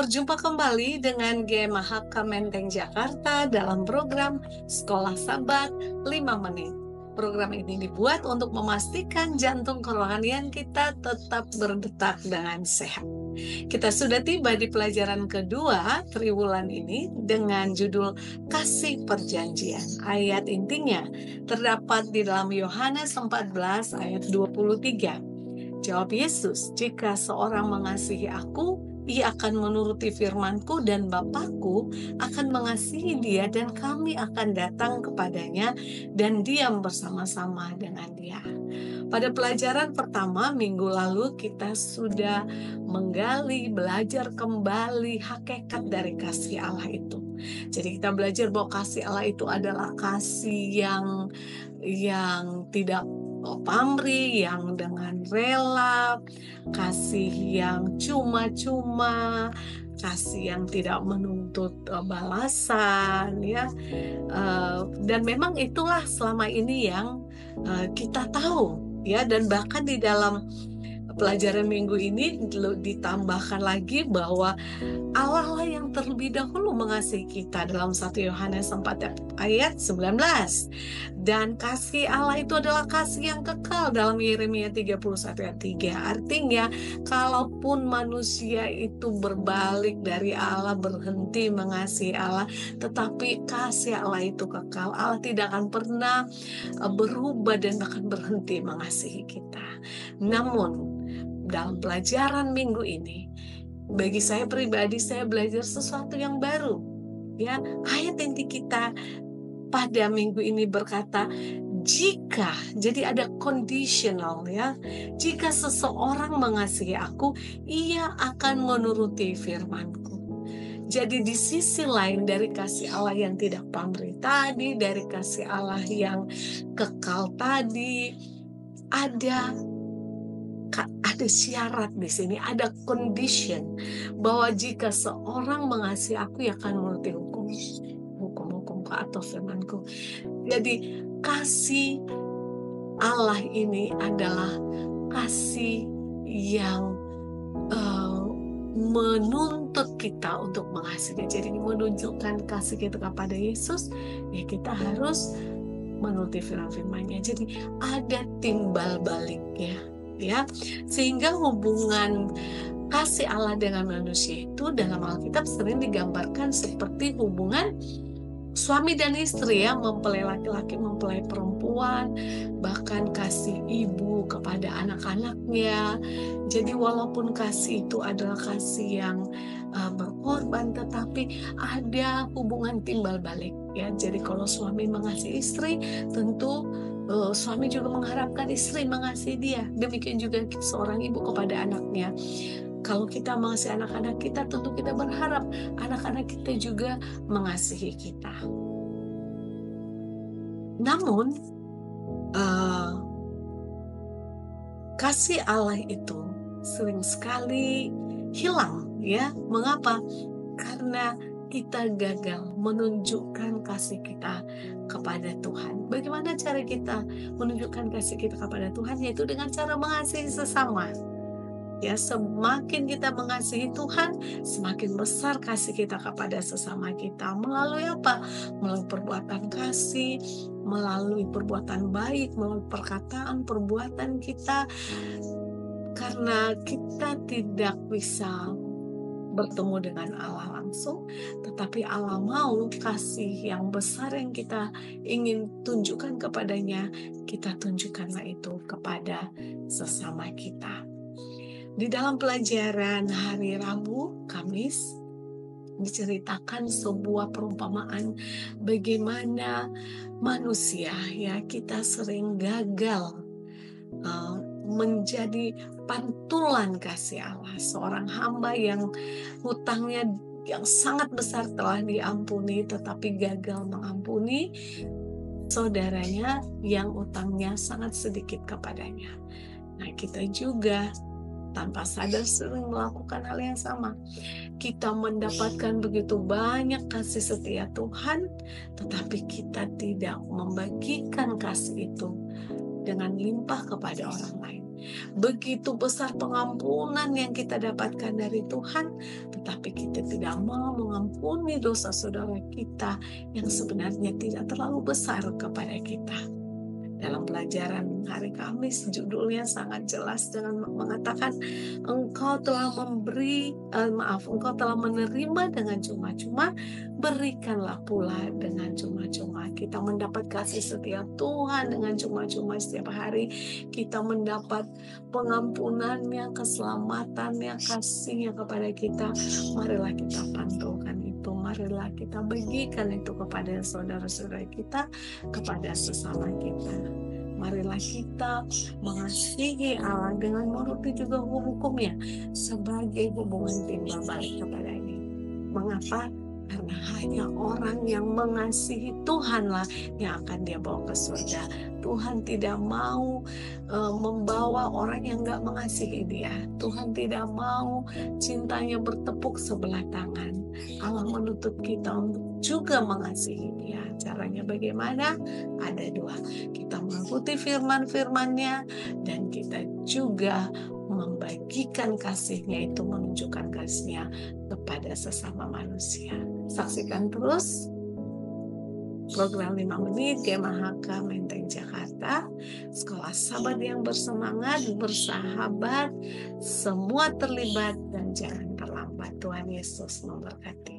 Berjumpa kembali dengan GMHK Menteng Jakarta dalam program Sekolah Sabat 5 Menit. Program ini dibuat untuk memastikan jantung kerohanian kita tetap berdetak dengan sehat. Kita sudah tiba di pelajaran kedua triwulan ini dengan judul Kasih Perjanjian. Ayat intinya terdapat di dalam Yohanes 14 ayat 23. Jawab Yesus, "Jika seorang mengasihi aku, ia akan menuruti firman-Ku dan Bapa-Ku akan mengasihi dia dan kami akan datang kepadanya dan diam bersama-sama dengan dia." Pada pelajaran pertama minggu lalu kita sudah belajar kembali hakikat dari kasih Allah itu. Jadi kita belajar bahwa kasih Allah itu adalah kasih yang tidak pamrih, yang dengan rela, kasih yang cuma-cuma, kasih yang tidak menuntut balasan, ya. Dan memang itulah selama ini yang kita tahu, ya. Dan bahkan di dalam pelajaran minggu ini ditambahkan lagi bahwa Allah lah yang terlebih dahulu mengasihi kita dalam 1 Yohanes 4 ayat 19. Dan kasih Allah itu adalah kasih yang kekal dalam Yeremia 31 ayat 3. Artinya, kalaupun manusia itu berbalik dari Allah, berhenti mengasihi Allah, tetapi kasih Allah itu kekal. Allah tidak akan pernah berubah dan bahkan berhenti mengasihi kita. Namun, dalam pelajaran minggu ini, bagi saya pribadi, saya belajar sesuatu yang baru. Ya, ayat inti kita pada minggu ini berkata, jika, jadi ada conditional, ya. Jika seseorang mengasihi aku, ia akan menuruti firman-Ku. Jadi di sisi lain dari kasih Allah yang tidak pamrih tadi, dari kasih Allah yang kekal tadi, ada syarat di sini, ada condition bahwa jika seorang mengasihi aku, ia akan menuruti hukum-hukumku atau firman-Ku. Jadi kasih Allah ini adalah kasih yang menuntut kita untuk mengasihi. Jadi menunjukkan kasih kita kepada Yesus, ya kita harus menuruti firman-firman-Nya. Jadi ada timbal baliknya, ya, sehingga hubungan kasih Allah dengan manusia itu dalam Alkitab sering digambarkan seperti hubungan suami dan istri, ya, mempelai laki-laki, mempelai perempuan, bahkan kasih ibu kepada anak-anaknya. Jadi walaupun kasih itu adalah kasih yang berkorban, tetapi ada hubungan timbal balik, ya. Jadi kalau suami mengasihi istri, tentu suami juga mengharapkan istri mengasihi dia. Demikian juga seorang ibu kepada anaknya. Kalau kita mengasihi anak-anak kita, tentu kita berharap anak-anak kita juga mengasihi kita. Namun, kasih Allah itu sering sekali hilang, ya. Mengapa? Karena kita gagal menunjukkan kasih kita kepada Tuhan. Bagaimana cara kita menunjukkan kasih kita kepada Tuhan? Yaitu dengan cara mengasihi sesama. Ya, semakin kita mengasihi Tuhan, semakin besar kasih kita kepada sesama kita. Melalui apa? Melalui perbuatan kasih, melalui perbuatan baik, melalui perkataan, perbuatan kita. Karena kita tidak bisa bertemu dengan Allah langsung, tetapi Allah mau kasih yang besar yang kita ingin tunjukkan kepadanya, kita tunjukkanlah itu kepada sesama kita. Di dalam pelajaran hari Rabu, Kamis, diceritakan sebuah perumpamaan bagaimana manusia, ya, kita sering gagal menjadi pantulan kasih Allah. Seorang hamba yang hutangnya yang sangat besar telah diampuni, tetapi gagal mengampuni saudaranya yang utangnya sangat sedikit kepadanya. Nah, kita juga tanpa sadar sering melakukan hal yang sama. Kita mendapatkan begitu banyak kasih setia Tuhan, tetapi kita tidak membagikan kasih itu dengan limpah kepada orang lain. Begitu besar pengampunan yang kita dapatkan dari Tuhan, tetapi kita tidak mau mengampuni dosa saudara kita yang sebenarnya tidak terlalu besar kepada kita. Dalam pelajaran hari Kamis, judulnya sangat jelas dengan mengatakan engkau telah engkau telah menerima dengan cuma-cuma, berikanlah pula dengan cuma-cuma. Kita mendapat kasih setiap Tuhan dengan cuma-cuma setiap hari. Kita mendapat pengampunannya, keselamatannya, kasihnya kepada kita. Marilah kita pantulkan itu, marilah kita bagikan itu kepada saudara-saudara kita, kepada sesama kita. Marilah kita mengasihi Allah dengan menuruti juga hukum-hukumnya sebagai hubungan timbal balik kepada ini. Mengapa? Karena hanya orang yang mengasihi Tuhanlah yang akan dia bawa ke surga. Tuhan tidak mau membawa orang yang gak mengasihi dia. Tuhan tidak mau cintanya bertepuk sebelah tangan. Allah menuntut kita untuk juga mengasihi dia. Caranya bagaimana? Ada dua. Kita mengikuti firman-firmannya, dan kita juga membagikan kasihnya, itu menunjukkan kasihnya kepada sesama manusia. Saksikan terus program 5 menit GMHK Menteng Jakarta, sekolah sahabat yang bersemangat, bersahabat, semua terlibat dan jangan terlambat. Tuhan Yesus memberkati.